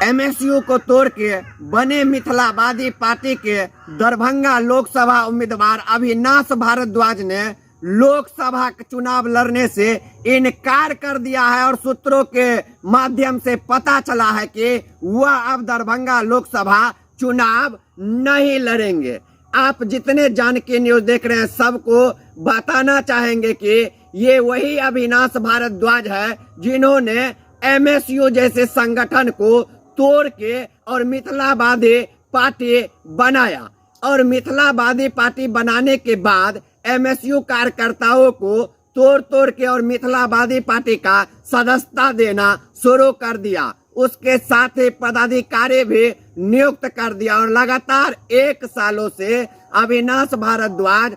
MSU को तोड़ के बने मिथिलावादी पार्टी के दरभंगा लोकसभा उम्मीदवार अविनाश भारद्वाज ने लोकसभा चुनाव लड़ने से इनकार कर दिया है और सूत्रों के माध्यम से पता चला है कि वह अब दरभंगा लोकसभा चुनाव नहीं लड़ेंगे। आप जितने जान के न्यूज देख रहे हैं सबको बताना चाहेंगे कि ये वही अविनाश भारद्वाज है जिन्होंने एमएसयू जैसे संगठन को तोड़ के और मिथिलावादी पार्टी बनाया और मिथिलावादी पार्टी बनाने के बाद एमएसयू कार्यकर्ताओं को तोड़ के और मिथिलावादी पार्टी का सदस्यता देना शुरू कर दिया। उसके साथ ही पदाधिकारी भी नियुक्त कर दिया और लगातार 1 सालों से अविनाश भारद्वाज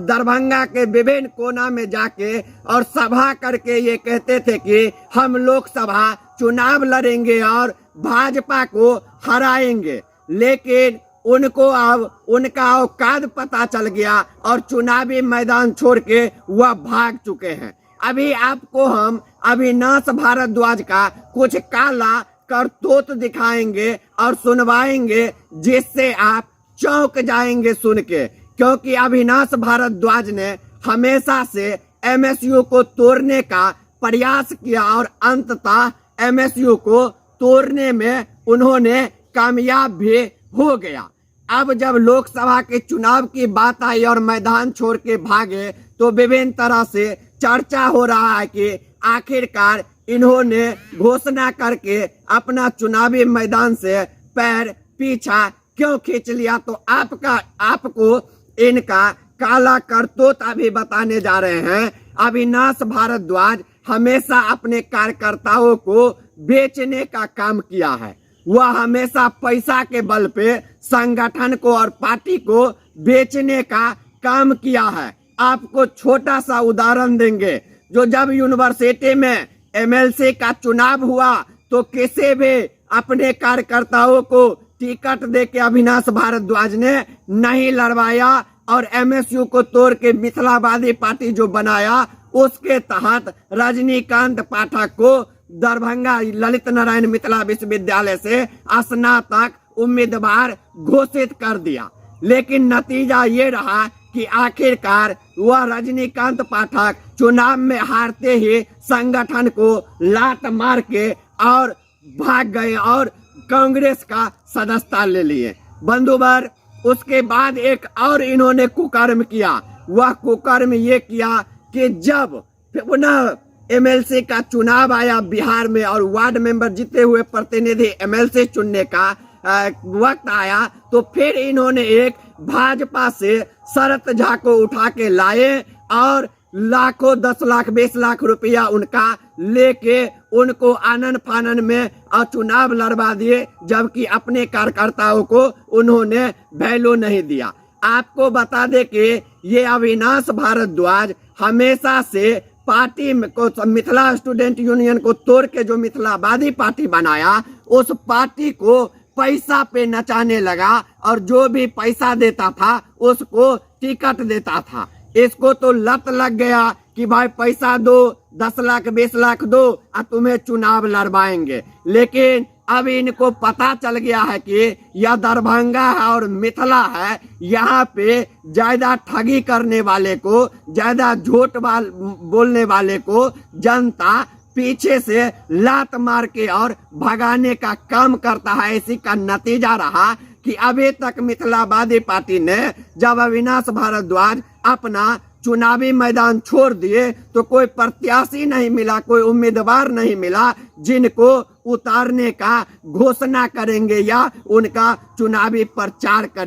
दरभंगा के विभिन्न कोना में जाके और सभा करके ये कहते थे कि हम लोकसभा चुनाव लड़ेंगे और भाजपा को हराएंगे, लेकिन उनको अब उनका औकात पता चल गया और चुनावी मैदान छोड़ के वह भाग चुके हैं। अभी आपको हम अविनाश भारद्वाज का कुछ काला करतूत दिखाएंगे और सुनवाएंगे जिससे आप चौंक जाएंगे सुन के, क्योंकि अविनाश भारद्वाज ने हमेशा से एमएसयू को तोड़ने का प्रयास किया और अंततः एमएसयू को तोड़ने में उन्होंने कामयाब भी हो गया। अब जब लोकसभा के चुनाव की बात आई और मैदान छोड़ के भागे तो विभिन्न तरह से चर्चा हो रहा है कि आखिरकार इन्होंने घोषणा करके अपना चुनावी मैदान से पैर पीछा क्यों खींच लिया। तो आपको इनका काला करतूत अभी बताने जा रहे हैं। अविनाश भारद्वाज हमेशा अपने कार्यकर्ताओं को बेचने का काम किया है। वह हमेशा पैसा के बल पे संगठन को और पार्टी को बेचने का काम किया है। आपको छोटा सा उदाहरण देंगे, जो जब यूनिवर्सिटी में एमएलसी का चुनाव हुआ तो किसी भी अपने कार्यकर्ताओं को टिकट दे के अविनाश भारद्वाज ने नहीं लड़वाया और एमएसयू को तोड़ के मिथिलावादी पार्टी जो बनाया उसके तहत रजनीकांत पाठक को दरभंगा ललित नारायण मिथिला विश्वविद्यालय से स्नातक उम्मीदवार घोषित कर दिया। लेकिन नतीजा ये रहा कि आखिरकार वह रजनीकांत पाठक चुनाव में हारते ही संगठन को लात मार के और भाग गए और कांग्रेस का सदस्यता ले लिए। बंधुवर, उसके बाद एक और इन्होंने कुकर्म किया। वह कुकर्म ये किया कि जब पुनः एमएलसी का चुनाव आया बिहार में और वार्ड मेंबर जीते हुए प्रतिनिधि एमएलसी चुनने का वक्त आया तो फिर इन्होंने एक भाजपा से शरद झा को उठा के लाए और लाखों 10 लाख 20 लाख रुपया उनका लेके उनको आनन फानन में और चुनाव लड़वा दिए, जबकि अपने कार्यकर्ताओं को उन्होंने वैल्यू नहीं दिया। आपको बता दे कि ये अविनाश भारद्वाज हमेशा से पार्टी को मिथिला स्टूडेंट यूनियन को तोड़ के जो मिथिलावादी पार्टी बनाया उस पार्टी को पैसा पे नचाने लगा और जो भी पैसा देता था उसको टिकट देता था। इसको तो लत लग गया कि भाई पैसा दो, 10 लाख 20 लाख दो और तुम्हें चुनाव लड़वाएंगे। लेकिन अब इनको पता चल गया है कि यह दरभंगा है और मिथिला है, यहाँ पे ज्यादा ठगी करने वाले को, ज्यादा झूठ बोलने वाले को जनता पीछे से लात मार के और भगाने का काम करता है। इसी का नतीजा रहा कि अभी तक मिथिलावादी पार्टी ने जब अविनाश भारद्वाज अपना चुनावी मैदान छोड़ दिए तो कोई प्रत्याशी नहीं मिला, कोई उम्मीदवार नहीं मिला जिनको उतारने का घोषणा करेंगे या उनका चुनावी प्रचार करेंगे।